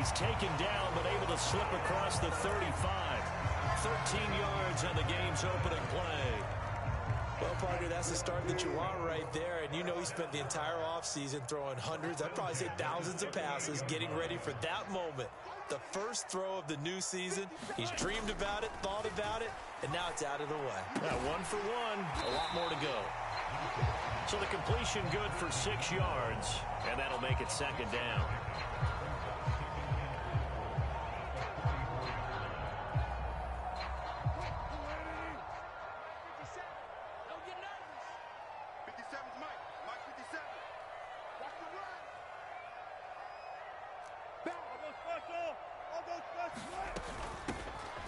He's taken down, but able to slip across the 35. 13 yards on the game's opening play. Well, partner, that's the start that you want right there. And you know he spent the entire offseason throwing hundreds, I'd probably say thousands of passes, getting ready for that moment. The first throw of the new season. He's dreamed about it, thought about it, and now it's out of the way. Yeah, 1 for 1, a lot more to go. So the completion good for 6 yards, and that'll make it second down.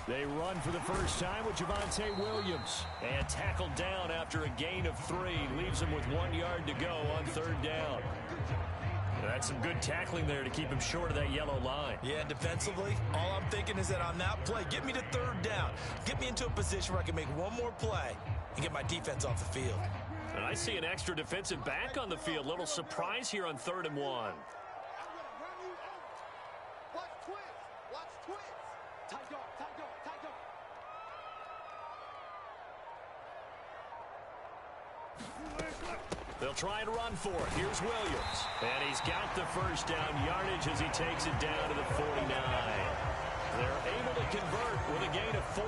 They run for the first time with Javonte Williams. And tackled down after a gain of 3. Leaves him with 1 yard to go on third down. That's some good tackling there to keep him short of that yellow line. Yeah, defensively, all I'm thinking is that on that play, get me to third down. Get me into a position where I can make one more play and get my defense off the field. And I see an extra defensive back on the field. Little surprise here on 3rd and 1. They'll try and run for it. Here's Williams. And he's got the first down yardage as he takes it down to the 49. They're able to convert with a gain of 4.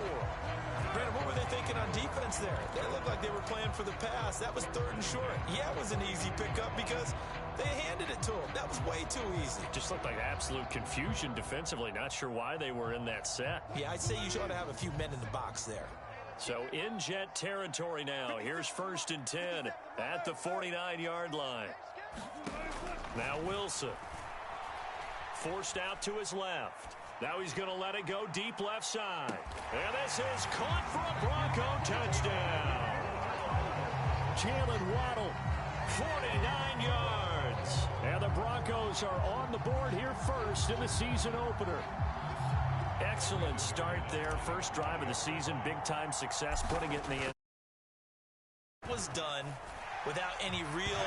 Brandon, what were they thinking on defense there? They looked like they were playing for the pass. That was 3rd and short. Yeah, it was an easy pickup because they handed it to him. That was way too easy. Just looked like absolute confusion defensively. Not sure why they were in that set. Yeah, I'd say you ought to have a few men in the box there. So in jet territory now. Here's 1st and 10 at the 49-yard line. Now Wilson. Forced out to his left. Now he's going to let it go deep left side. And this is caught for a Bronco touchdown. Jalen Waddle, 49 yards. And the Broncos are on the board here first in the season opener. Excellent start there. First drive of the season. Big-time success, putting it in the end. It was done without any real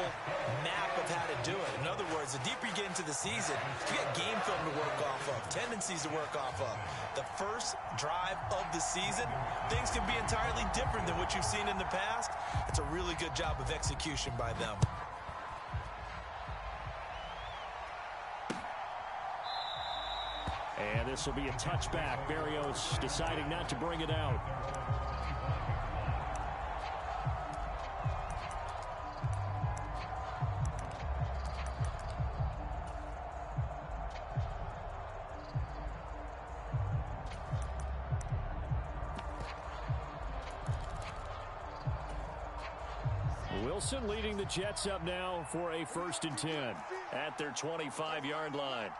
map of how to do it. In other words, the deeper you get into the season, you got game film to work off of, tendencies to work off of. The first drive of the season, things can be entirely different than what you've seen in the past. It's a really good job of execution by them. And this will be a touchback. Berrios deciding not to bring it out. Wilson leading the Jets up now for a 1st and 10 at their 25-yard line.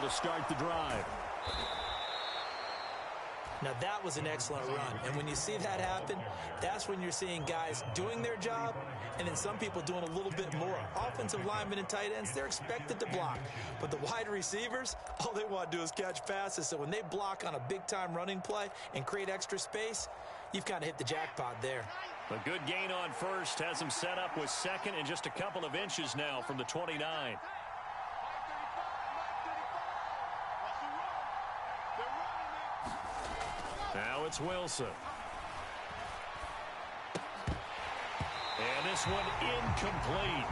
To start the drive. Now that was an excellent run, and when you see that happen, that's when you're seeing guys doing their job and then some people doing a little bit more. Offensive linemen and tight ends, they're expected to block, but the wide receivers, all they want to do is catch passes. So when they block on a big-time running play and create extra space, you've kind of hit the jackpot there. A good gain on first has him set up with 2nd and just a couple of inches now from the 29. Now it's Wilson. And this one incomplete.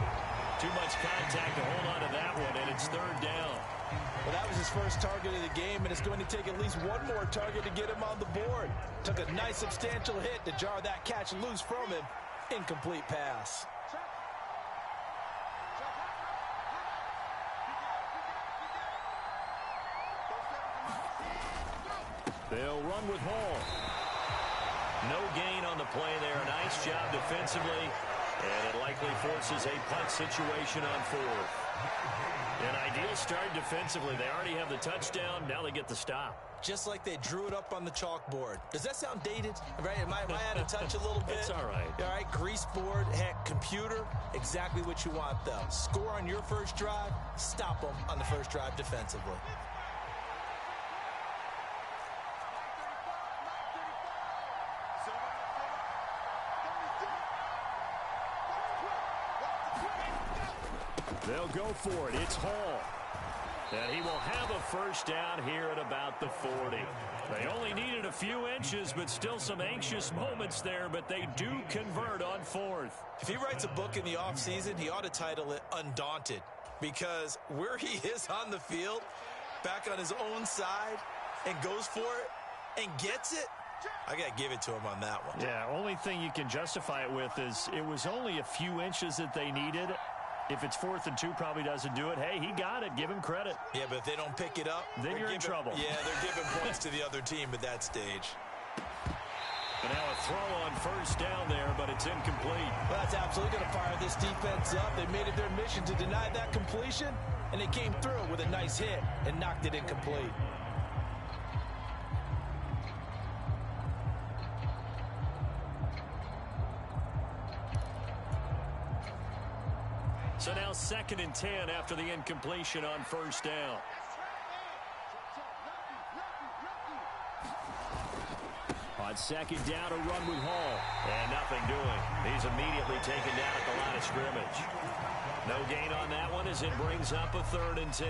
Too much contact to hold on to that one, and it's 3rd down. Well, that was his first target of the game, and it's going to take at least one more target to get him on the board. Took a nice substantial hit to jar that catch loose from him. Incomplete pass. They'll run with Hall. No gain on the play there. Nice job defensively. And it likely forces a punt situation on 4th. An ideal start defensively. They already have the touchdown. Now they get the stop. Just like they drew it up on the chalkboard. Does that sound dated? Right? Am I out of touch a little bit? It's all right. All right, grease board, heck, computer, exactly what you want, though. Score on your first drive, stop them on the first drive defensively. They'll go for it. It's Hall. And he will have a first down here at about the 40. They only needed a few inches, but still some anxious moments there, but they do convert on fourth. If he writes a book in the offseason, he ought to title it Undaunted, because where he is on the field, back on his own side, and goes for it and gets it, I got to give it to him on that one. Yeah, only thing you can justify it with is it was only a few inches that they needed. If it's 4th and 2, probably doesn't do it. Hey, he got it. Give him credit. Yeah, but if they don't pick it up, then you're in trouble. Yeah, they're giving points to the other team at that stage. And now a throw on first down there, but it's incomplete. Well, that's absolutely going to fire this defense up. They made it their mission to deny that completion, and they came through with a nice hit and knocked it incomplete. So now 2nd and 10 after the incompletion on first down. On 2nd down, a run with Hall. And nothing doing. He's immediately taken down at the line of scrimmage. No gain on that one as it brings up a 3rd and 10.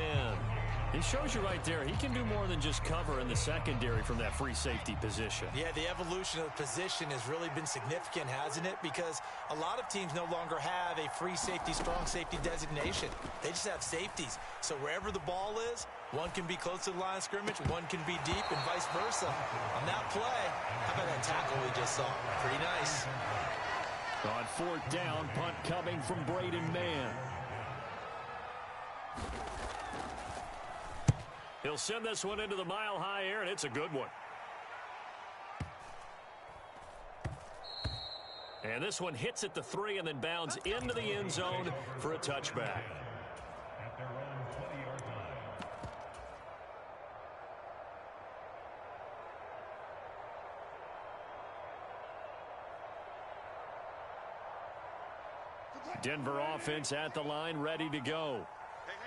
He shows you right there, he can do more than just cover in the secondary from that free safety position. Yeah, the evolution of the position has really been significant, hasn't it? Because a lot of teams no longer have a free safety, strong safety designation. They just have safeties. So wherever the ball is, one can be close to the line of scrimmage, one can be deep, and vice versa. On that play, how about that tackle we just saw? Pretty nice. On 4th down, punt coming from Braden Mann. He'll send this one into the mile-high air, and it's a good one. And this one hits at the 3 and then bounds into the end zone for a touchback. Denver offense at the line, ready to go.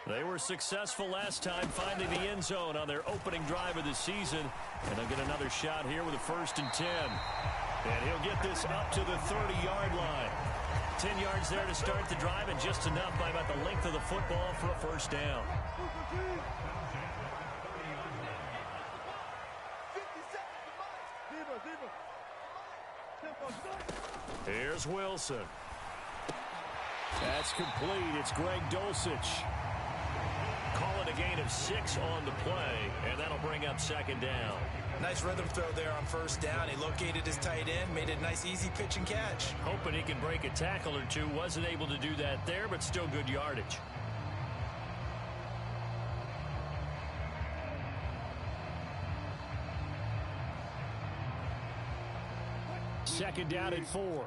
They were successful last time finding the end zone on their opening drive of the season. And they'll get another shot here with a 1st and 10. And he'll get this up to the 30-yard line. 10 yards there to start the drive, and just enough by about the length of the football for a first down. Here's Wilson. That's complete. It's Greg Dulcich. Call it a gain of 6 on the play, and that'll bring up 2nd down. Nice rhythm throw there on 1st down. He located his tight end, made it a nice, easy pitch and catch. Hoping he can break a tackle or two. Wasn't able to do that there, but still good yardage. Second down and 4.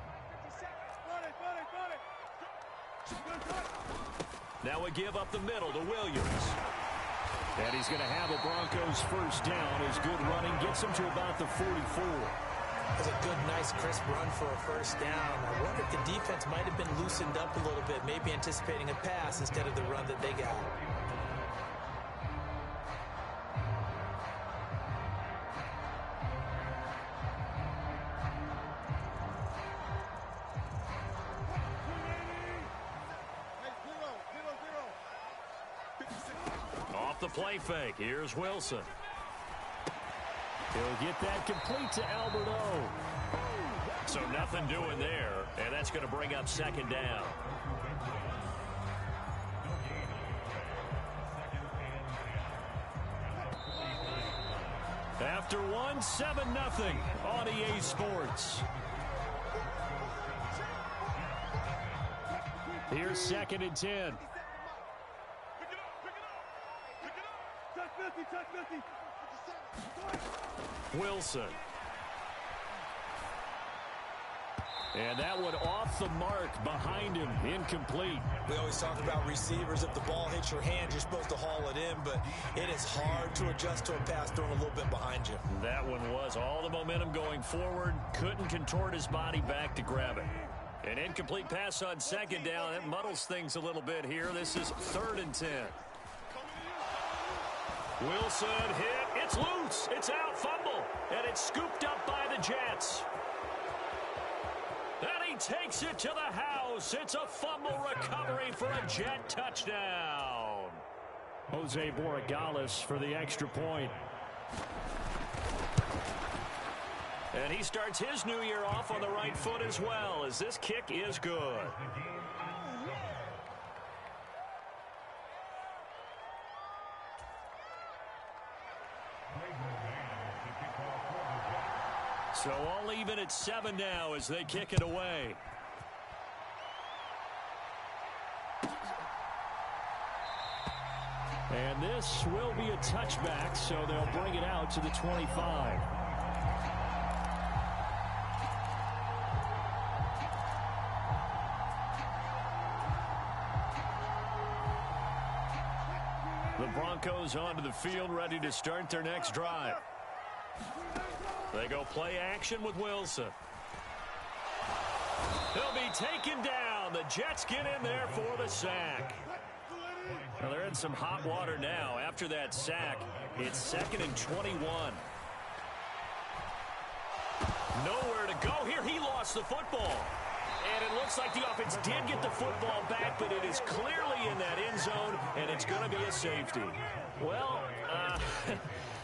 Now a give up the middle to Williams. And he's going to have a Broncos first down as good running gets him to about the 44. That's a good, nice, crisp run for a first down. I wonder if the defense might have been loosened up a little bit, maybe anticipating a pass instead of the run that they got. The play fake. Here's Wilson. He'll get that complete to Alberto. So nothing doing there, and that's going to bring up 2nd down. After one, 7-0 on EA Sports. Here's 2nd and 10. Wilson. And that one off the mark behind him, incomplete. We always talk about receivers. If the ball hits your hand, you're supposed to haul it in, but it is hard to adjust to a pass thrown a little bit behind you. That one was all the momentum going forward. Couldn't contort his body back to grab it. An incomplete pass on 2nd down. That muddles things a little bit here. This is 3rd and 10. Wilson hit. It's loose. It's out. Fumble. And it's scooped up by the Jets. And he takes it to the house. It's a fumble recovery for a Jet touchdown. Jose Borregales for the extra point. And he starts his new year off on the right foot as well, as this kick is good. So all even at 7 now as they kick it away. And this will be a touchback, so they'll bring it out to the 25. The Broncos onto the field, ready to start their next drive. They go play action with Wilson. He'll be taken down. The Jets get in there for the sack. Well, they're in some hot water now. After that sack, it's 2nd and 21. Nowhere to go here. He lost the football. And it looks like the offense did get the football back, but it is clearly in that end zone, and it's going to be a safety. Well,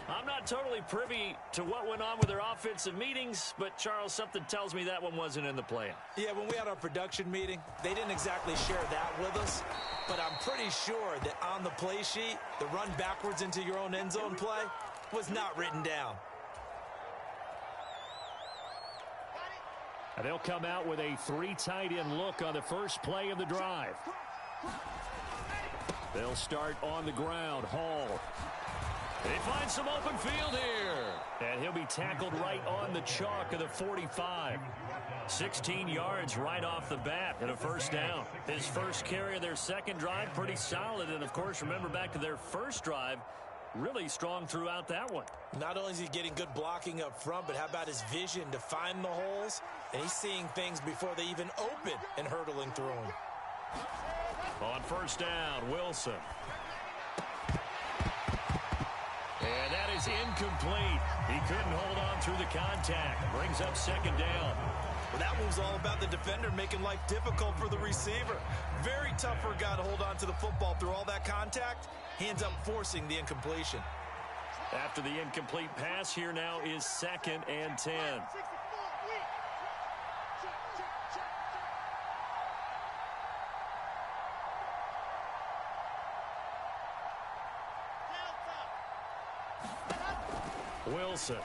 I'm not totally privy to what went on with their offensive meetings, but, Charles, something tells me that one wasn't in the plan. Yeah, when we had our production meeting, they didn't exactly share that with us, but I'm pretty sure that on the play sheet, the run backwards into your own end zone play was not written down. And they'll come out with a 3 tight end look on the first play of the drive. They'll start on the ground. Hall. They find some open field here. And he'll be tackled right on the chalk of the 45. 16 yards right off the bat and a first down. His first carry of their second drive, pretty solid. And, of course, remember back to their first drive, really strong throughout that one. Not only is he getting good blocking up front, but how about his vision to find the holes? And he's seeing things before they even open and hurdling through them. On first down, Wilson. And that is incomplete. He couldn't hold on through the contact. Brings up second down. Well, that move's all about the defender making life difficult for the receiver. Very tough for a guy to hold on to the football through all that contact. He ends up forcing the incompletion. After the incomplete pass, here now is 2nd and 10. Wilson.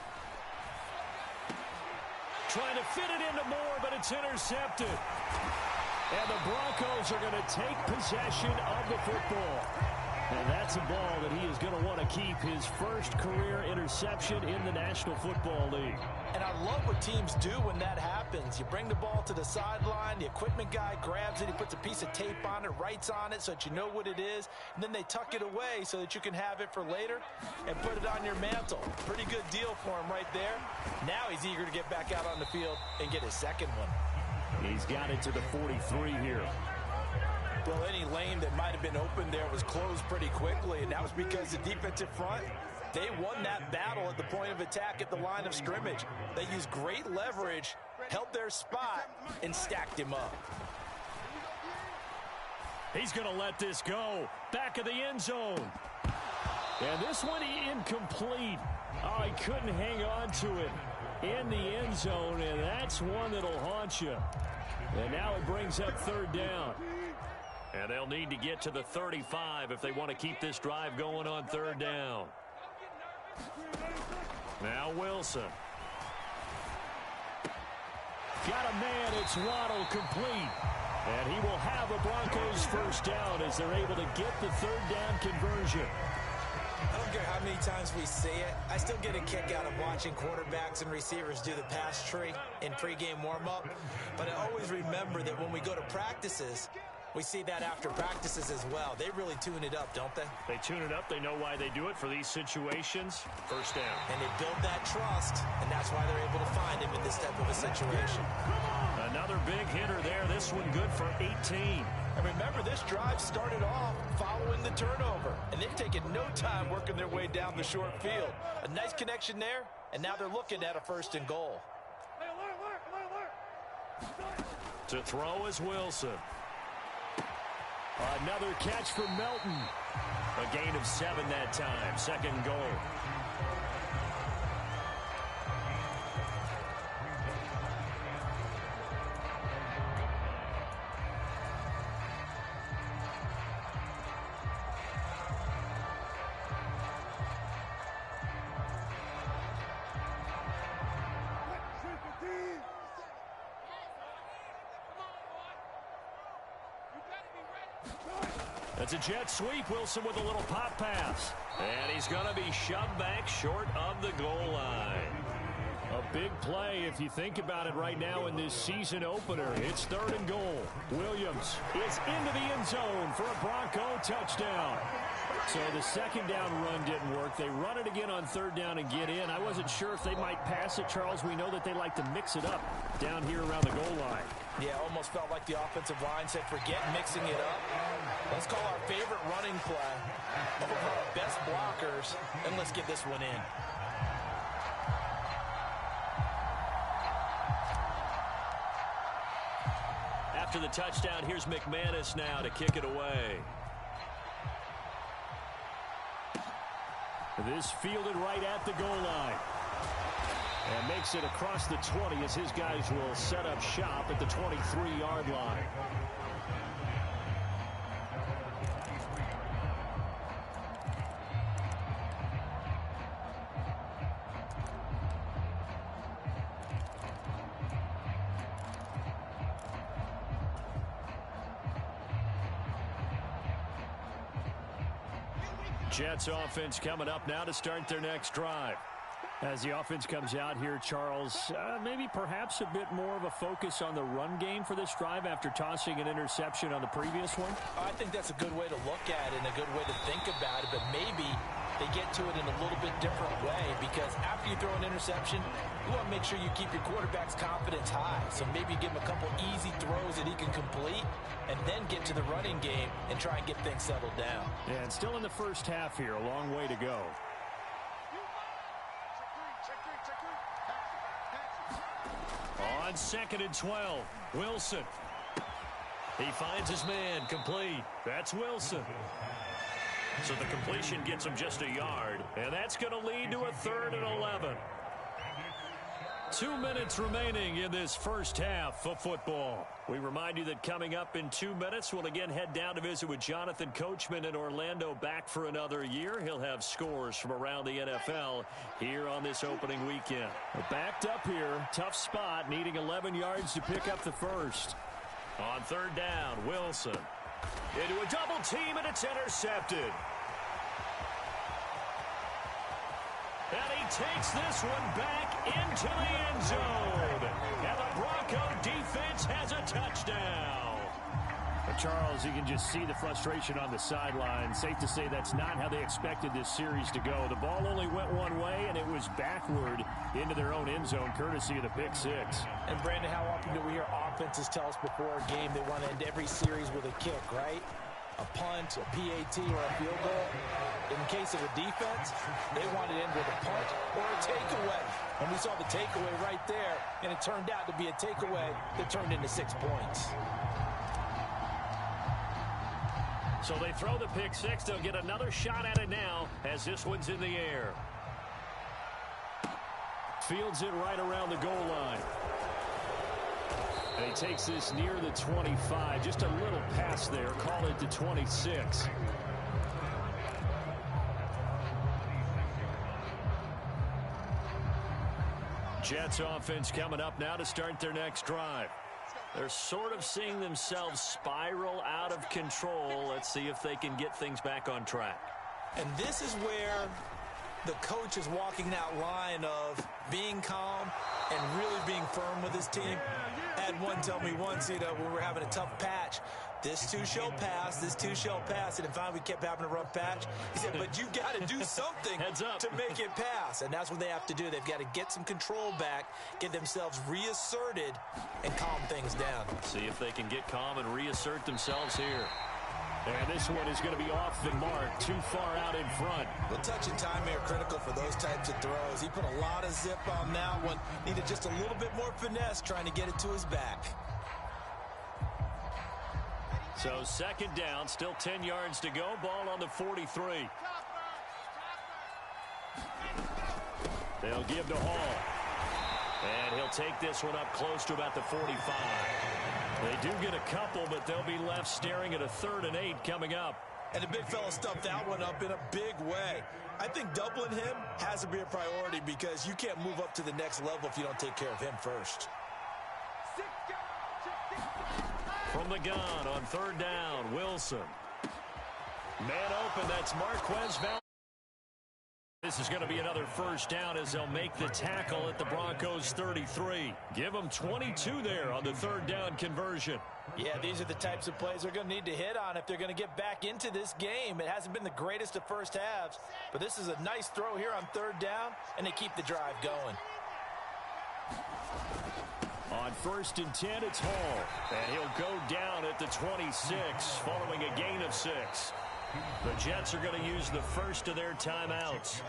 Trying to fit it into Moore, but it's intercepted. And the Broncos are going to take possession of the football. And that's a ball that he is going to want to keep, his first career interception in the National Football League. And I love what teams do when that happens. You bring the ball to the sideline, the equipment guy grabs it, he puts a piece of tape on it, writes on it so that you know what it is, and then they tuck it away so that you can have it for later and put it on your mantle. Pretty good deal for him right there. Now he's eager to get back out on the field and get his second one. He's got it to the 43 here. Well, any lane that might have been open there was closed pretty quickly, and that was because the defensive front, they won that battle at the point of attack at the line of scrimmage. They used great leverage, held their spot, and stacked him up. He's going to let this go. Back of the end zone. And this one incomplete. Oh, he couldn't hang on to it in the end zone, and that's one that'll haunt you. And now it brings up third down. And they'll need to get to the 35 if they want to keep this drive going on third down. Now Wilson. Got a man, it's Waddle complete. And he will have a Broncos first down as they're able to get the third down conversion. I don't care how many times we see it. I still get a kick out of watching quarterbacks and receivers do the pass tree in pregame warm-up. But I always remember that when we go to practices, we see that after practices as well. They really tune it up, don't they? They tune it up. They know why they do it for these situations. First down. And they build that trust, and that's why they're able to find him in this type of a situation. Another big hitter there. This one good for 18. And remember, this drive started off following the turnover, and they've taken no time working their way down the short field. A nice connection there, and now they're looking at a 1st and goal. To throw is Wilson. Another catch for Melton. A gain of 7 that time. Second goal. That's a jet sweep. Wilson with a little pop pass. And he's going to be shoved back short of the goal line. A big play if you think about it right now in this season opener. It's 3rd and goal. Williams is into the end zone for a Bronco touchdown. So the second down run didn't work. They run it again on 3rd down and get in. I wasn't sure if they might pass it, Charles. We know that they like to mix it up down here around the goal line. Yeah, almost felt like the offensive line said, forget mixing it up. Let's call our favorite running play over our best blockers, and let's get this one in. After the touchdown, here's McManus now to kick it away. This fielded right at the goal line. And makes it across the 20 as his guys will set up shop at the 23-yard line. Jets offense coming up now to start their next drive. As the offense comes out here, Charles, maybe perhaps a bit more of a focus on the run game for this drive after tossing an interception on the previous one? I think that's a good way to look at it and a good way to think about it, but maybe they get to it in a little bit different way, because after you throw an interception, you want to make sure you keep your quarterback's confidence high. So maybe give him a couple easy throws that he can complete and then get to the running game and try and get things settled down. Yeah, and still in the first half here, a long way to go. On 2nd and 12, Wilson. He finds his man, complete. That's Wilson. So the completion gets him just a yard, and that's going to lead to a 3rd and 11. 2 minutes remaining in this first half of football. We remind you that coming up in 2 minutes, we'll again head down to visit with Jonathan Coachman in Orlando, back for another year. He'll have scores from around the NFL here on this opening weekend. Backed up here, tough spot, needing 11 yards to pick up the first. On 3rd down, Wilson into a double team, and it's intercepted. And he takes this one back into the end zone. And the Bronco defense has a touchdown. But Charles, you can just see the frustration on the sideline. Safe to say that's not how they expected this series to go. The ball only went one way, and it was backward into their own end zone, courtesy of the pick six. And, Brandon, how often do we hear offenses tell us before a game they want to end every series with a kick, right? A punt, a PAT, or a field goal. In case of a defense, they want to end with a punt or a takeaway. And we saw the takeaway right there, and it turned out to be a takeaway that turned into 6 points. So they throw the pick six. They'll get another shot at it now as this one's in the air. Fields it right around the goal line. And he takes this near the 25. Just a little pass there. Call it to 26. Jets offense coming up now to start their next drive. They're sort of seeing themselves spiral out of control. Let's see if they can get things back on track. And this is where the coach is walking that line of being calm and really being firm with his team. I had one tell me once, when we were having a tough patch, this too shall pass, this too shall pass. And finally we kept having a rough patch. He said, but you got to do something to make it pass. And that's what they have to do. They've got to get some control back, get themselves reasserted, and calm things down. See if they can get calm and reassert themselves here. And this one is going to be off the mark, too far out in front. The touch and time are critical for those types of throws. He put a lot of zip on that one. Needed just a little bit more finesse trying to get it to his back. So second down, still 10 yards to go. Ball on the 43. They'll give to Hall. And he'll take this one up close to about the 45. They do get a couple, but they'll be left staring at a 3rd and 8 coming up. And the big fella stuffed that one up in a big way. I think doubling him has to be a priority because you can't move up to the next level if you don't take care of him first. From the gun on 3rd down, Wilson. Man open, that's Marquez Valdez. This is going to be another first down as they'll make the tackle at the Broncos 33. Give them 22 there on the 3rd down conversion. Yeah, these are the types of plays they're going to need to hit on if they're going to get back into this game. It hasn't been the greatest of first halves, but this is a nice throw here on 3rd down, and they keep the drive going. On 1st and 10, it's Hall. And he'll go down at the 26 following a gain of 6. The Jets are going to use the first of their timeouts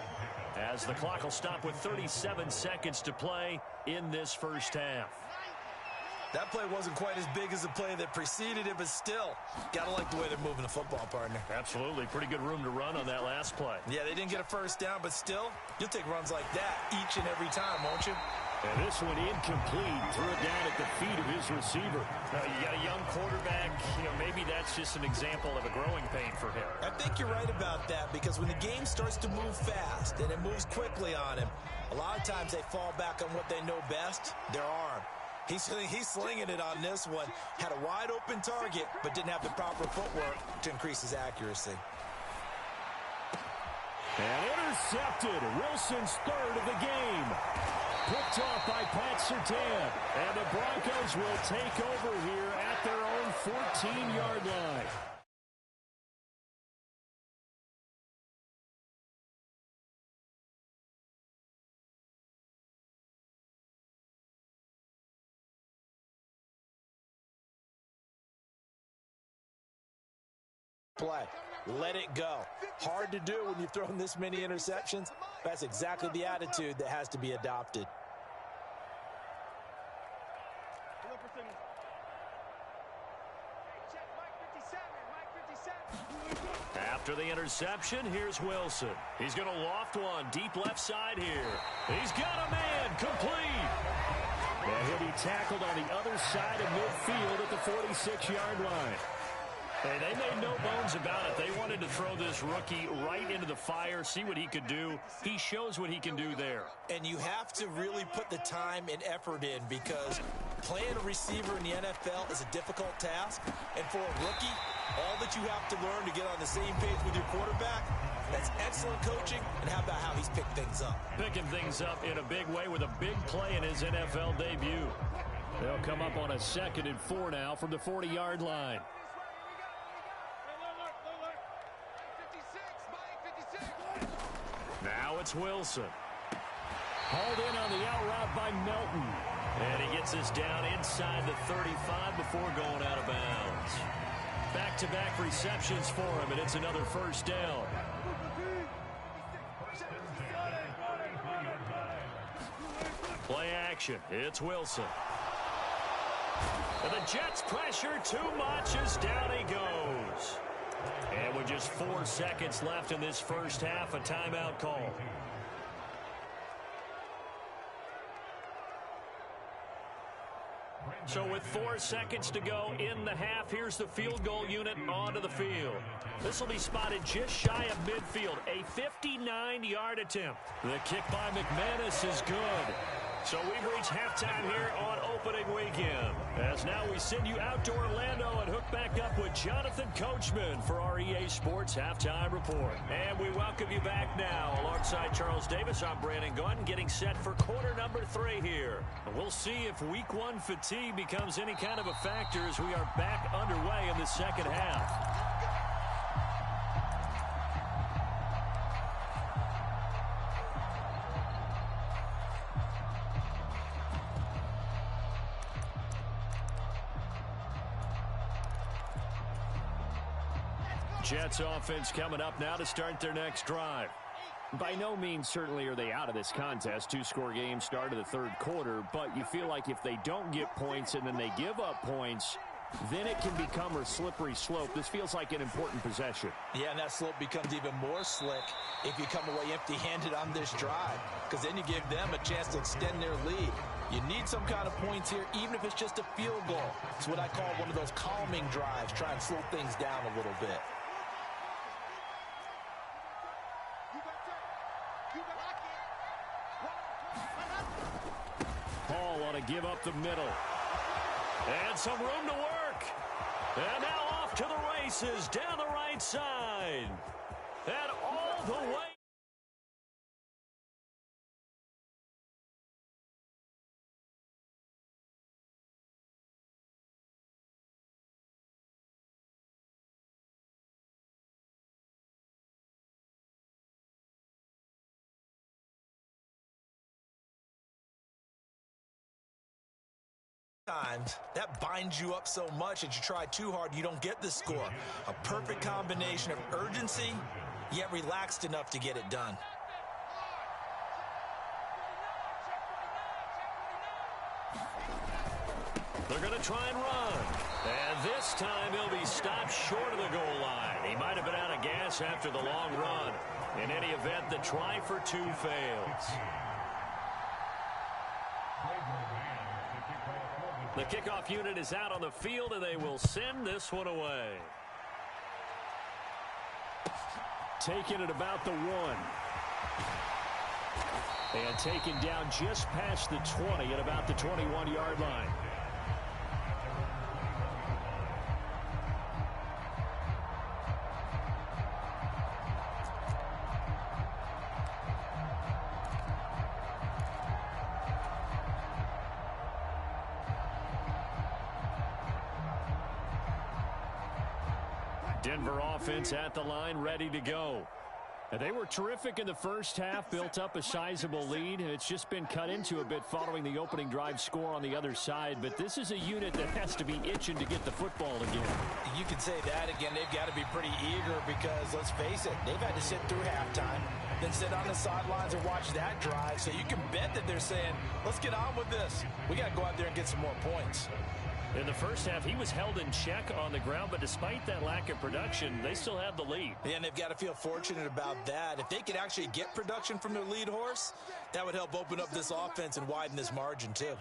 as the clock will stop with 37 seconds to play in this first half. That play wasn't quite as big as the play that preceded it, but still, got to like the way they're moving the football, partner. Absolutely. Pretty good room to run on that last play. Yeah, they didn't get a first down, but still, you'll take runs like that each and every time, won't you? And this one incomplete. Threw it down at the feet of his receiver. You got a young quarterback. Maybe that's just an example of a growing pain for him. I think you're right about that because when the game starts to move fast and it moves quickly on him, a lot of times they fall back on what they know best, their arm. He's slinging it on this one. Had a wide open target, but didn't have the proper footwork to increase his accuracy. And intercepted. Wilson's 3rd of the game. Picked off by Pat Surtain. And the Broncos will take over here at their own 14-yard line. Play. Let it go. Hard to do when you've thrown this many interceptions. That's exactly the attitude that has to be adopted. After the interception, here's Wilson. He's going to loft one deep left side here. He's got a man complete. And he'll be tackled on the other side of midfield at the 46-yard line. Hey, they made no bones about it. They wanted to throw this rookie right into the fire, see what he could do. He shows what he can do there. And you have to really put the time and effort in because playing a receiver in the NFL is a difficult task. And for a rookie, all that you have to learn to get on the same page with your quarterback, that's excellent coaching. And how about how he's picked things up? Picking things up in a big way with a big play in his NFL debut. They'll come up on a 2nd and 4 now from the 40-yard line. Now it's Wilson. Hauled in on the out route by Melton. And he gets this down inside the 35 before going out of bounds. Back-to-back receptions for him, and it's another first down. Play action. It's Wilson. And the Jets pressure too much as down he goes. And with just 4 seconds left in this first half, a timeout call. So with 4 seconds to go in the half, here's the field goal unit onto the field. This will be spotted just shy of midfield, a 59-yard attempt. The kick by McManus is good. So we've reached halftime here on opening weekend. As now we send you out to Orlando and hook back up with Jonathan Coachman for our EA Sports Halftime Report. And we welcome you back now. Alongside Charles Davis, I'm Brandon Gordon, getting set for quarter number 3 here. And we'll see if week 1 fatigue becomes any kind of a factor as we are back underway in the second half. Jets offense coming up now to start their next drive. By no means certainly are they out of this contest. 2-score game start of the 3rd quarter, but you feel like if they don't get points and then they give up points, then it can become a slippery slope. This feels like an important possession. Yeah, and that slope becomes even more slick if you come away empty-handed on this drive, because then you give them a chance to extend their lead. You need some kind of points here, even if it's just a field goal. It's what I call one of those calming drives, try and slow things down a little bit. Paul ought to give up the middle. And some room to work. And now off to the races down the right side. And all the way. Times that binds you up so much that you try too hard, you don't get the score. A perfect combination of urgency, yet relaxed enough to get it done. They're going to try and run. And this time he'll be stopped short of the goal line. He might have been out of gas after the long run. In any event, the try for two fails. The kickoff unit is out on the field, and they will send this one away. Taken at about the 1. And taken down just past the 20 at about the 21-yard line. Denver offense at the line, ready to go. And they were terrific in the first half, built up a sizable lead. It's just been cut into a bit following the opening drive score on the other side. But this is a unit that has to be itching to get the football again. You can say that again. They've got to be pretty eager because, let's face it, they've had to sit through halftime, then sit on the sidelines and watch that drive. So you can bet that they're saying, let's get on with this. We got to go out there and get some more points. In the first half, he was held in check on the ground, but despite that lack of production, they still have the lead. Yeah, and they've got to feel fortunate about that. If they could actually get production from their lead horse, that would help open up this offense and widen this margin too.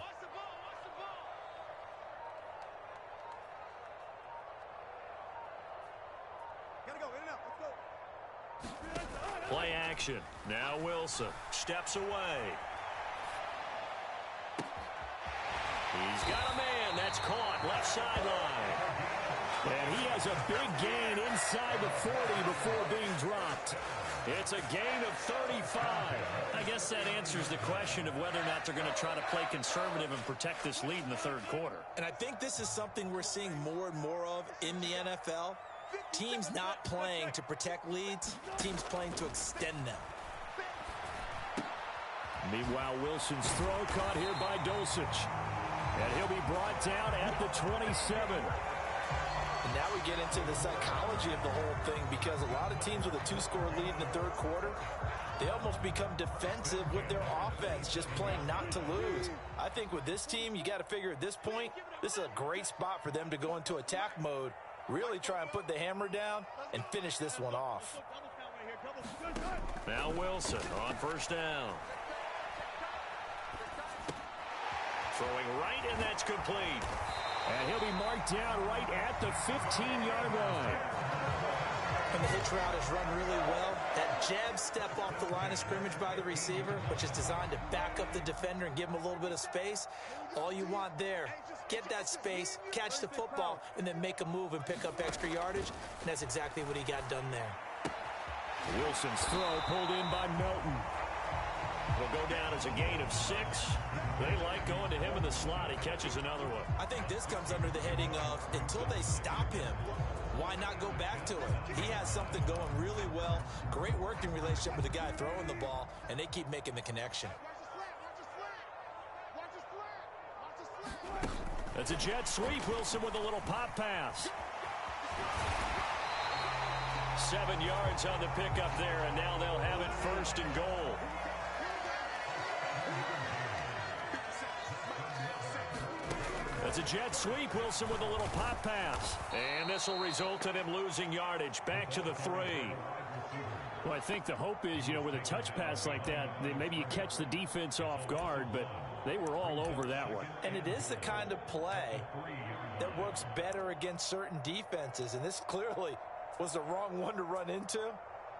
Play action. Now Wilson steps away. He's got a man that's caught left sideline. And he has a big gain inside the 40 before being dropped. It's a gain of 35. I guess that answers the question of whether or not they're going to try to play conservative and protect this lead in the third quarter. And I think this is something we're seeing more and more of in the NFL. Teams not playing to protect leads, teams playing to extend them. Meanwhile, Wilson's throw caught here by Dulcich. And he'll be brought down at the 27. And now we get into the psychology of the whole thing, because a lot of teams with a 2-score lead in the third quarter, they almost become defensive with their offense, just playing not to lose. I think with this team, you got to figure at this point, this is a great spot for them to go into attack mode, really try and put the hammer down and finish this one off. Now Wilson on first down. Throwing right, and that's complete. And he'll be marked down right at the 15-yard line. And the hitch route is run really well. That jab step off the line of scrimmage by the receiver, which is designed to back up the defender and give him a little bit of space. All you want there, get that space, catch the football, and then make a move and pick up extra yardage. And that's exactly what he got done there. Wilson's throw pulled in by Melton. Will go down as a gain of 6. They like going to him in the slot. He catches another one. I think this comes under the heading of, until they stop him, why not go back to it? He has something going really well. Great working relationship with the guy throwing the ball, and they keep making the connection. That's a jet sweep. Wilson with a little pop pass. 7 yards on the pickup there, and now they'll have it first and goal. It's a jet sweep. Wilson with a little pop pass. And this will result in him losing yardage. Back to the 3. Well, I think the hope is, with a touch pass like that, maybe you catch the defense off guard, but they were all over that one. And it is the kind of play that works better against certain defenses, and this clearly was the wrong one to run into.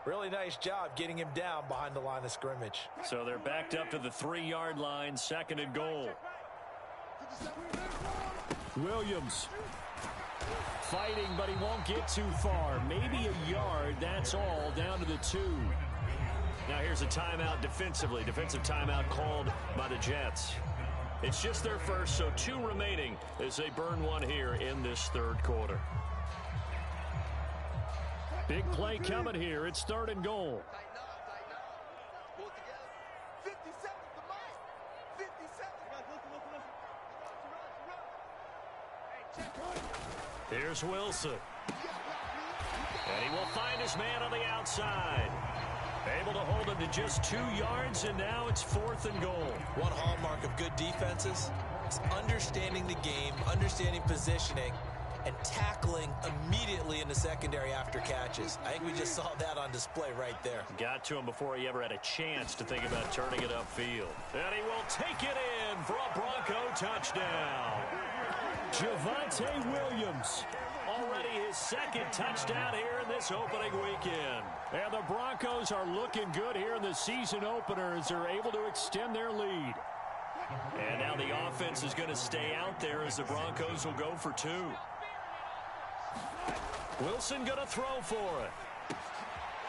Really nice job getting him down behind the line of scrimmage. So they're backed up to the 3-yard line, 2nd and goal. Williams fighting, but he won't get too far. Maybe a yard, that's all, down to the 2. Now here's a timeout defensively. Defensive timeout called by the Jets. It's just their first, so 2 remaining as they burn one here in this 3rd quarter. Big play coming here. It's 3rd and goal. Here's Wilson. And he will find his man on the outside. Able to hold him to just 2 yards, and now it's 4th and goal. One hallmark of good defenses is understanding the game, understanding positioning, and tackling immediately in the secondary after catches. I think we just saw that on display right there. Got to him before he ever had a chance to think about turning it upfield. And he will take it in for a Bronco touchdown. Javonte Williams. Already his 2nd touchdown here in this opening weekend. And the Broncos are looking good here in the season opener as they're able to extend their lead. And now the offense is going to stay out there as the Broncos will go for 2. Wilson going to throw for it.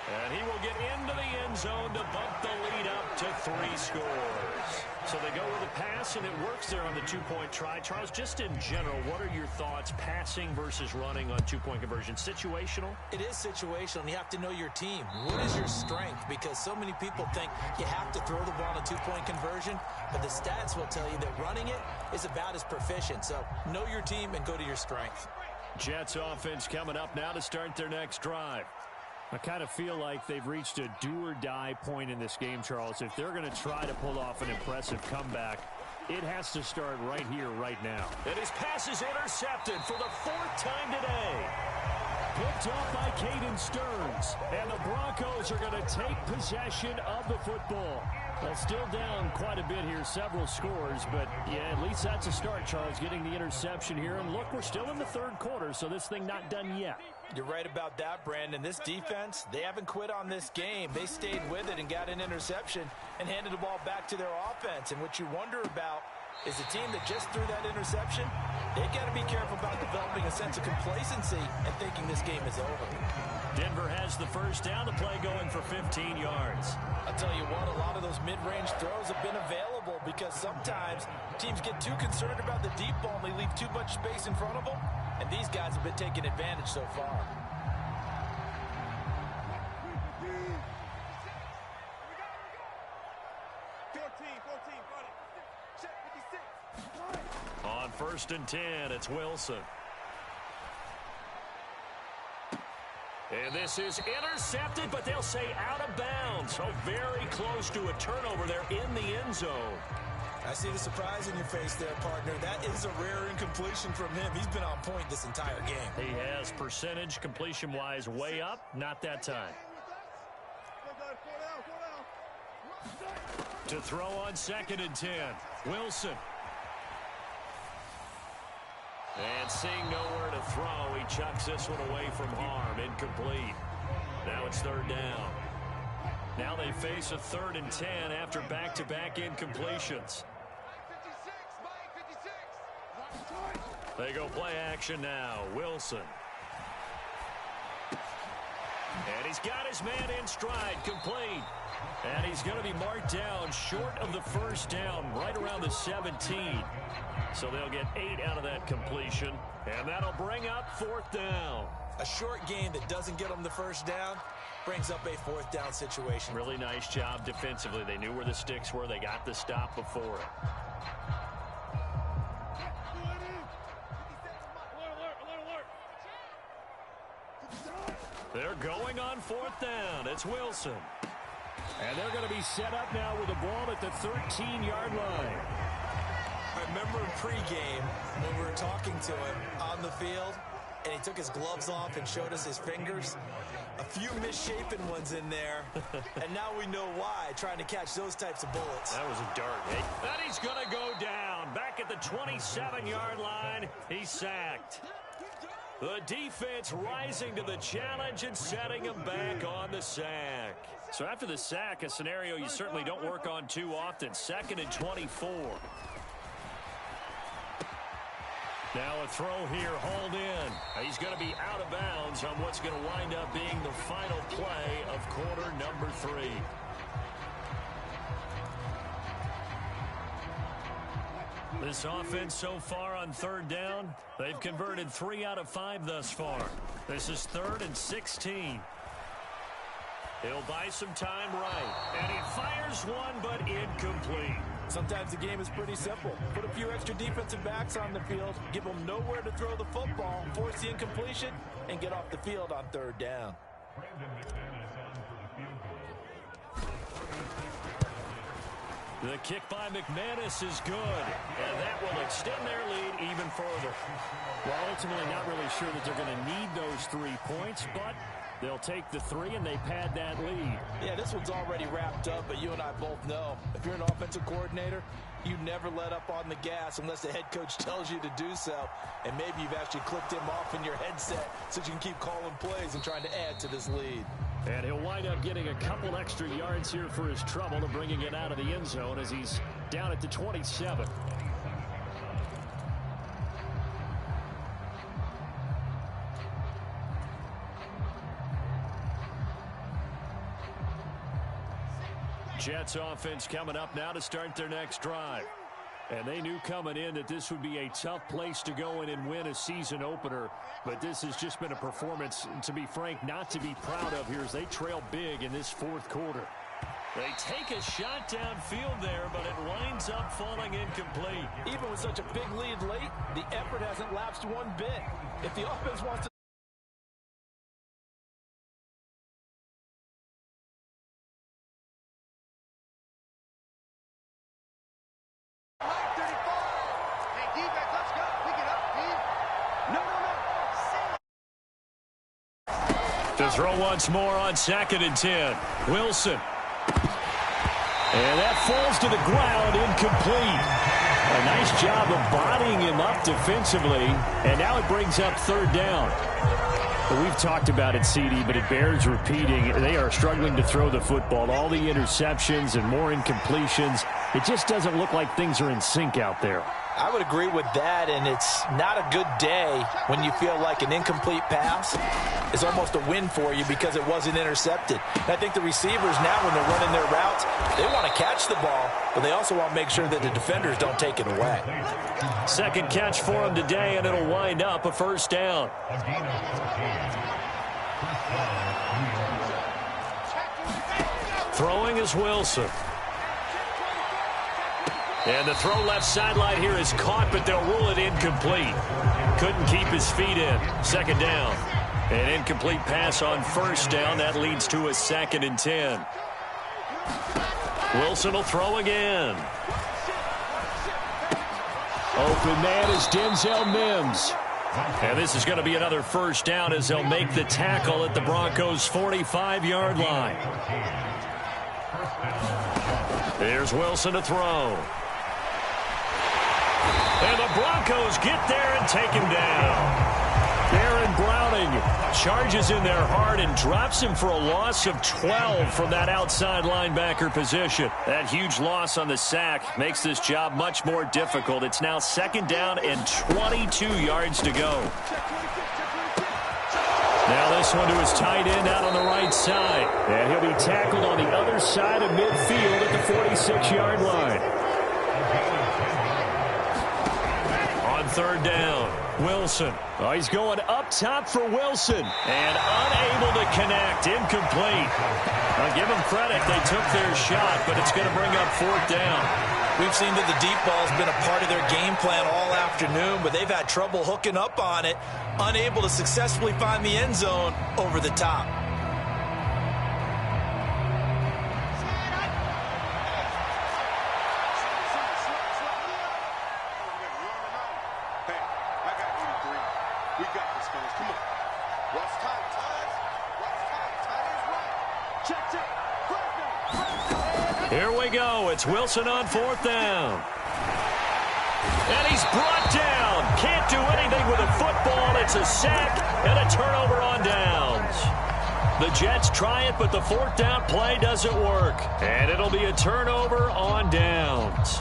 And he will get into the end zone to bump the lead up to 3 scores. So they go with a pass, and it works there on the 2-point try. Charles, just in general, what are your thoughts passing versus running on 2-point conversion? Situational? It is situational, and you have to know your team. What is your strength? Because so many people think you have to throw the ball in a 2-point conversion, but the stats will tell you that running it is about as proficient. So know your team and go to your strength. Jets offense coming up now to start their next drive. I kind of feel like they've reached a do-or-die point in this game, Charles. If they're going to try to pull off an impressive comeback, it has to start right here, right now. And his pass is intercepted for the 4th time today. Picked up by Caden Stearns. And the Broncos are going to take possession of the football. Well, still down quite a bit here, several scores, but yeah, at least that's a start, Charles, getting the interception here. And look, we're still in the 3rd quarter, so this thing not done yet. You're right about that, Brandon. This defense, they haven't quit on this game. They stayed with it and got an interception and handed the ball back to their offense. And what you wonder about is the team that just threw that interception, they got to be careful about developing a sense of complacency and thinking this game is over. Denver has the first down, the play going for 15 yards. I'll tell you what, a lot of those mid-range throws have been available because sometimes teams get too concerned about the deep ball and they leave too much space in front of them, and these guys have been taking advantage so far. On 1st and 10, it's Wilson. And this is intercepted, but they'll say out of bounds. So very close to a turnover there in the end zone. I see the surprise in your face there, partner. That is a rare incompletion from him. He's been on point this entire game. He has percentage completion-wise way up. Not that time. To throw on 2nd and 10. Wilson. And seeing nowhere to throw, he chucks this one away from harm. Incomplete. Now it's 3rd down. Now they face a 3rd and 10 after back-to-back incompletions. They go play action now. Wilson. And he's got his man in stride, complete. And he's going to be marked down short of the first down, right around the 17. So they'll get 8 out of that completion, and that'll bring up 4th down. A short game that doesn't get them the first down brings up a 4th down situation. Really nice job defensively. They knew where the sticks were. They got the stop before it. They're going on 4th down. It's Wilson. And they're going to be set up now with the ball at the 13-yard line. All right, remember pregame when we were talking to him on the field, and he took his gloves off and showed us his fingers. A few misshapen ones in there, and now we know why, trying to catch those types of bullets. That was a dart. And he's going to go down. Back at the 27-yard line, he's sacked. The defense rising to the challenge and setting him back on the sack. So after the sack, a scenario you certainly don't work on too often. 2nd and 24. Now a throw here, hauled in. He's going to be out of bounds on what's going to wind up being the final play of quarter number 3. This offense so far on 3rd down, they've converted 3 out of 5 thus far. This is 3rd and 16. He'll buy some time right, and he fires one, but incomplete. Sometimes the game is pretty simple. Put a few extra defensive backs on the field, give them nowhere to throw the football, force the incompletion, and get off the field on 3rd down. The kick by McManus is good, and that will extend their lead even further. Well, ultimately not really sure that they're going to need those 3 points, but they'll take the 3 and they pad that lead. Yeah, this one's already wrapped up, but you and I both know if you're an offensive coordinator, you never let up on the gas unless the head coach tells you to do so. And maybe you've actually clicked him off in your headset so you can keep calling plays and trying to add to this lead. And he'll wind up getting a couple extra yards here for his trouble to bringing it out of the end zone as he's down at the 27. Jets offense coming up now to start their next drive. And they knew coming in that this would be a tough place to go in and win a season opener. But this has just been a performance, to be frank, not to be proud of here as they trail big in this 4th quarter. They take a shot downfield there, but it winds up falling incomplete. Even with such a big lead late, the effort hasn't lapsed one bit. If the offense wants to to throw once more on 2nd and 10. Wilson. And that falls to the ground, incomplete. A nice job of bodying him up defensively, and now it brings up 3rd down. Well, we've talked about it, CD, but it bears repeating. They are struggling to throw the football. All the interceptions and more incompletions. It just doesn't look like things are in sync out there. I would agree with that, and it's not a good day when you feel like an incomplete pass is almost a win for you because it wasn't intercepted. And I think the receivers now, when they're running their routes, they want to catch the ball, but they also want to make sure that the defenders don't take it away. 2nd catch for him today, and it'll wind up a 1st down. Throwing is Wilson. And the throw left sideline here is caught, but they'll rule it incomplete. Couldn't keep his feet in. 2nd down. An incomplete pass on 1st down. That leads to a 2nd and 10. Wilson will throw again. Open man is Denzel Mims. And this is going to be another 1st down as they'll make the tackle at the Broncos' 45-yard line. Here's Wilson to throw. And the Broncos get there and take him down. Aaron Browning charges in there hard and drops him for a loss of 12 from that outside linebacker position. That huge loss on the sack makes this job much more difficult. It's now 2nd down and 22 yards to go. Now this one to his tight end out on the right side. And he'll be tackled on the other side of midfield at the 46-yard line. On 3rd down, Wilson. Oh, he's going up top for Wilson. And unable to connect. Incomplete. I'll give them credit. They took their shot, but it's going to bring up 4th down. We've seen that the deep ball has been a part of their game plan all afternoon, but they've had trouble hooking up on it, unable to successfully find the end zone over the top. We got this, fellas. Come on. Rush tight, Tides. Rush tight. Tight ends right. Check, check. Here we go. It's Wilson on 4th down. And he's brought down. Can't do anything with a football. It's a sack and a turnover on downs. The Jets try it, but the 4th down play doesn't work. And it'll be a turnover on downs.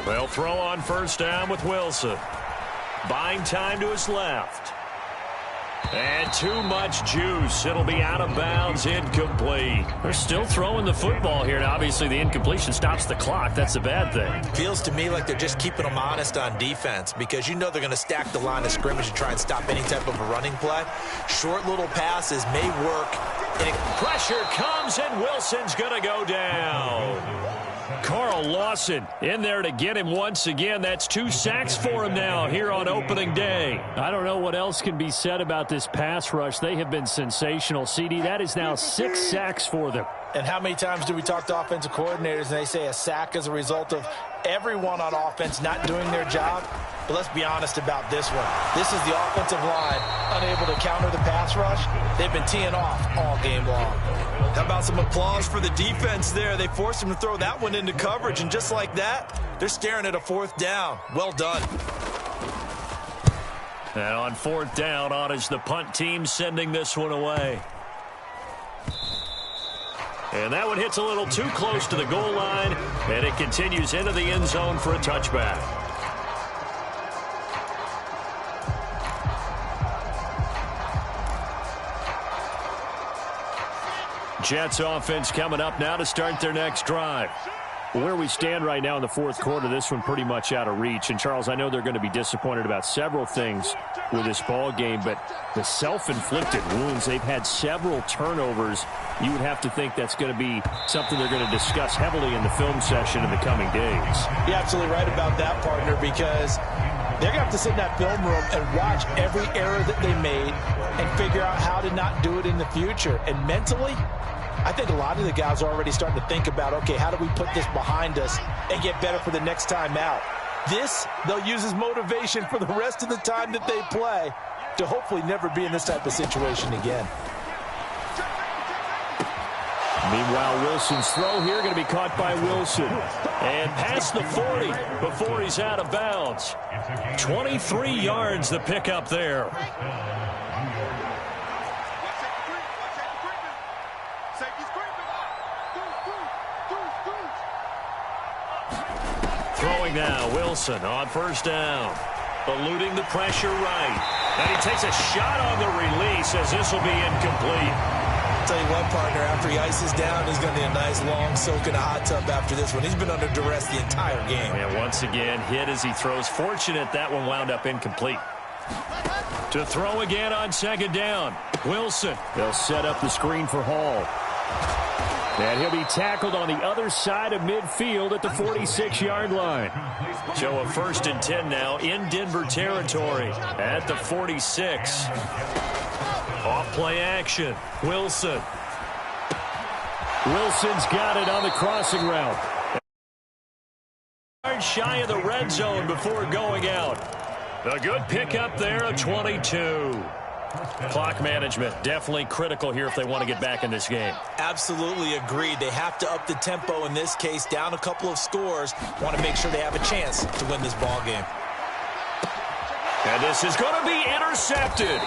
They'll throw on 1st down with Wilson. Buying time to his left. And too much juice. It'll be out of bounds, incomplete. They're still throwing the football here, and obviously the incompletion stops the clock. That's a bad thing. Feels to me like they're just keeping them honest on defense because you know they're going to stack the line of scrimmage and try and stop any type of a running play. Short little passes may work. And pressure comes, and Wilson's going to go down. Carl Lawson in there to get him once again. That's 2 sacks for him now here on opening day. I don't know what else can be said about this pass rush. They have been sensational. CD, that is now 6 sacks for them. And how many times do we talk to offensive coordinators and they say a sack is a result of everyone on offense not doing their job? But let's be honest about this one. This is the offensive line unable to counter the pass rush. They've been teeing off all game long. How about some applause for the defense there? They forced him to throw that one into coverage, and just like that, they're staring at a 4th down. Well done. And on 4th down, on is the punt team sending this one away. And that one hits a little too close to the goal line, and it continues into the end zone for a touchback. Jets offense coming up now to start their next drive. Where we stand right now in the 4th quarter, this one pretty much out of reach. And, Charles, I know they're going to be disappointed about several things with this ball game, but the self-inflicted wounds, they've had several turnovers. You would have to think that's going to be something they're going to discuss heavily in the film session in the coming days. You're absolutely right about that, partner, because they're going to have to sit in that film room and watch every error that they made and figure out how to not do it in the future. And mentally, I think a lot of the guys are already starting to think about, okay, how do we put this behind us and get better for the next time out? This, they'll use as motivation for the rest of the time that they play to hopefully never be in this type of situation again. Meanwhile, Wilson's throw here going to be caught by Wilson. And past the 40 before he's out of bounds. 23 yards the pickup there. Throwing now, Wilson on 1st down. Eluding the pressure right. And he takes a shot on the release as this will be incomplete. I'll tell you what, partner, after he ices down, he's going to need a nice long soak in a hot tub after this one. He's been under duress the entire game. And once again, hit as he throws. Fortunate that one wound up incomplete. To throw again on 2nd down, Wilson. They'll set up the screen for Hall. And he'll be tackled on the other side of midfield at the 46-yard line. So a 1st and 10 now in Denver territory at the 46. Off play action. Wilson. Wilson's got it on the crossing route. Shy of the red zone before going out. A good pickup there of 22. Clock management definitely critical here if they want to get back in this game. Absolutely agreed. They have to up the tempo in this case, down a couple of scores. Want to make sure they have a chance to win this ball game. And this is going to be intercepted.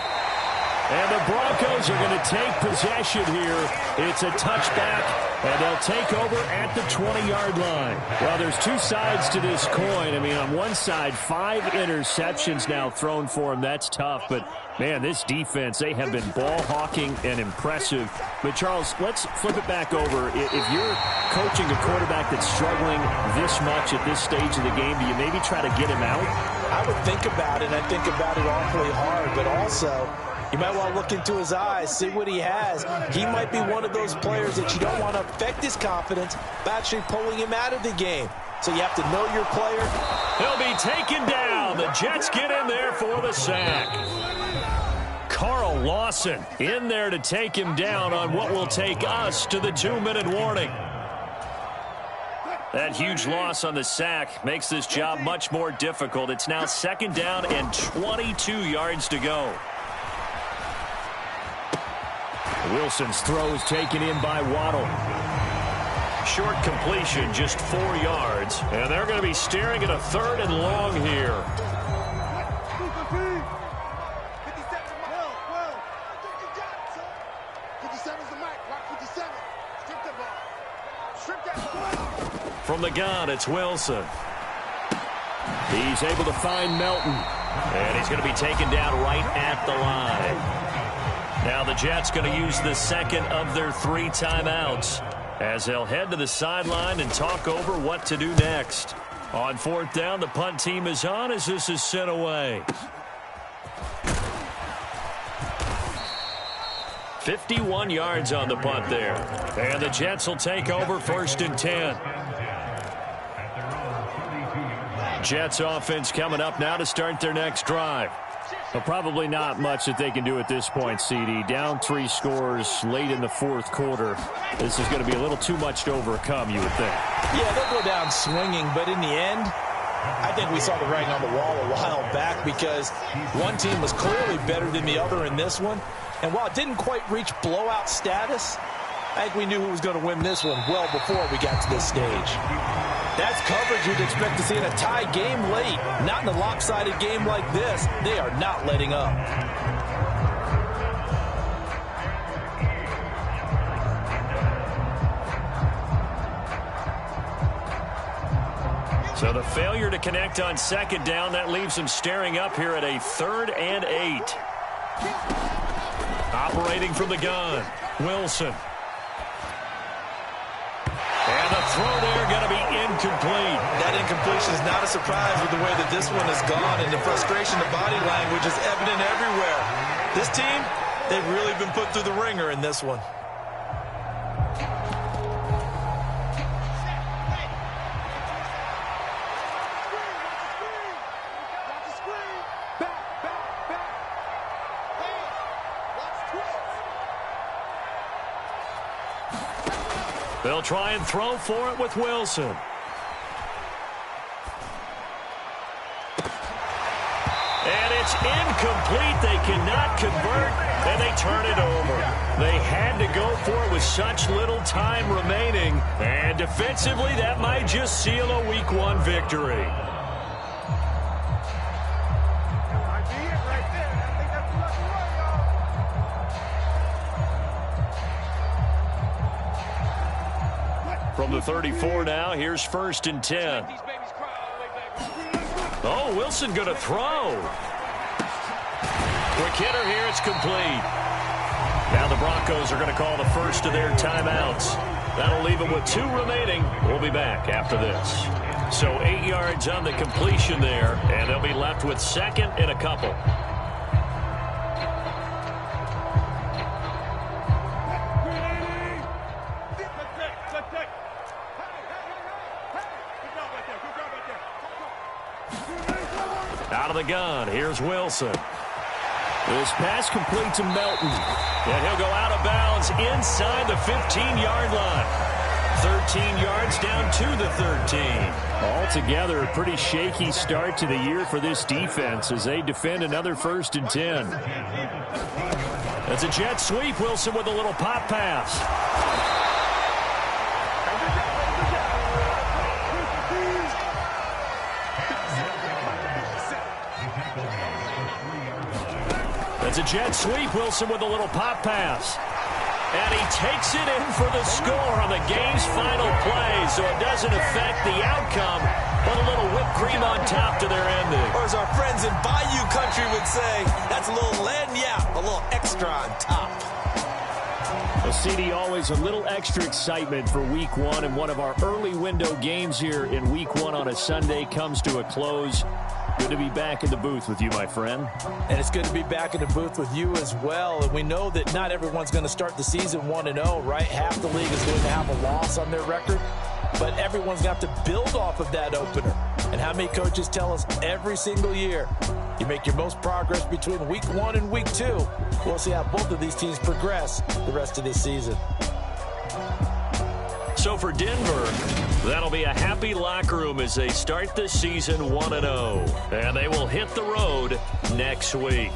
And the Broncos are going to take possession here. It's a touchback, and they'll take over at the 20-yard line. Well, there's 2 sides to this coin. I mean, on one side, 5 interceptions now thrown for him. That's tough, but man, this defense, they have been ball hawking and impressive. But, Charles, let's flip it back over. If you're coaching a quarterback that's struggling this much at this stage of the game, do you maybe try to get him out? I would think about it, and I think about it awfully hard, but also you might want to look into his eyes, see what he has. He might be one of those players that you don't want to affect his confidence by actually pulling him out of the game. So you have to know your player. He'll be taken down. The Jets get in there for the sack. Carl Lawson in there to take him down on what will take us to the 2-minute warning. That huge loss on the sack makes this job much more difficult. It's now 2nd down and 22 yards to go. Wilson's throw is taken in by Waddle. Short completion, just 4 yards. And they're going to be staring at a 3rd and long here. From the gun, it's Wilson. He's able to find Melton. And he's going to be taken down right at the line. Now the Jets going to use the 2nd of their 3 timeouts as they'll head to the sideline and talk over what to do next. On 4th down, the punt team is on as this is sent away. 51 yards on the punt there. And the Jets will take over 1st and 10. Jets offense coming up now to start their next drive. Well, probably not much that they can do at this point, CD. Down 3 scores late in the 4th quarter. This is going to be a little too much to overcome, you would think. Yeah, they'll go down swinging, but in the end, I think we saw the writing on the wall a while back because one team was clearly better than the other in this one. And while it didn't quite reach blowout status, I think we knew who was going to win this one well before we got to this stage. That's coverage you'd expect to see in a tie game late. Not in a lopsided game like this. They are not letting up. So the failure to connect on 2nd down, that leaves them staring up here at a 3rd and 8. Operating from the gun, Wilson. And the throw there going to be incomplete. That incompletion is not a surprise with the way that this one has gone, and the frustration, the body language is evident everywhere. This team, they've really been put through the ringer in this one. They'll try and throw for it with Wilson. And it's incomplete. They cannot convert, and they turn it over. They had to go for it with such little time remaining. And defensively, that might just seal a Week 1 victory. From the 34 now, here's 1st and 10. Oh, Wilson going to throw. Quick hitter here, it's complete. Now the Broncos are going to call the first of their timeouts. That'll leave them with 2 remaining. We'll be back after this. So 8 yards on the completion there, and they'll be left with 2nd and a couple. Out of the gun, here's Wilson. This pass complete to Melton. And he'll go out of bounds inside the 15-yard line. 13 yards down to the 13. Altogether, a pretty shaky start to the year for this defense as they defend another 1st and 10. That's a jet sweep. Wilson with a little pop pass. It's a jet sweep. Wilson with a little pop pass. And he takes it in for the score on the game's final play, so it doesn't affect the outcome, but a little whipped cream on top to their ending. Or as our friends in Bayou Country would say, that's a little lagniappe, a little extra on top. Well, CD, always a little extra excitement for Week 1, and one of our early window games here in Week 1 on a Sunday comes to a close. Good to be back in the booth with you, my friend. And it's good to be back in the booth with you as well. And we know that not everyone's going to start the season 1-0, right? Half the league is going to have a loss on their record. But everyone's got to build off of that opener. And how many coaches tell us every single year, You make your most progress between week 1 and week 2. We'll see how both of these teams progress the rest of this season. So for Denver, that'll be a happy locker room as they start the season 1-0. And they will hit the road next week.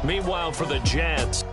Meanwhile, for the Jets,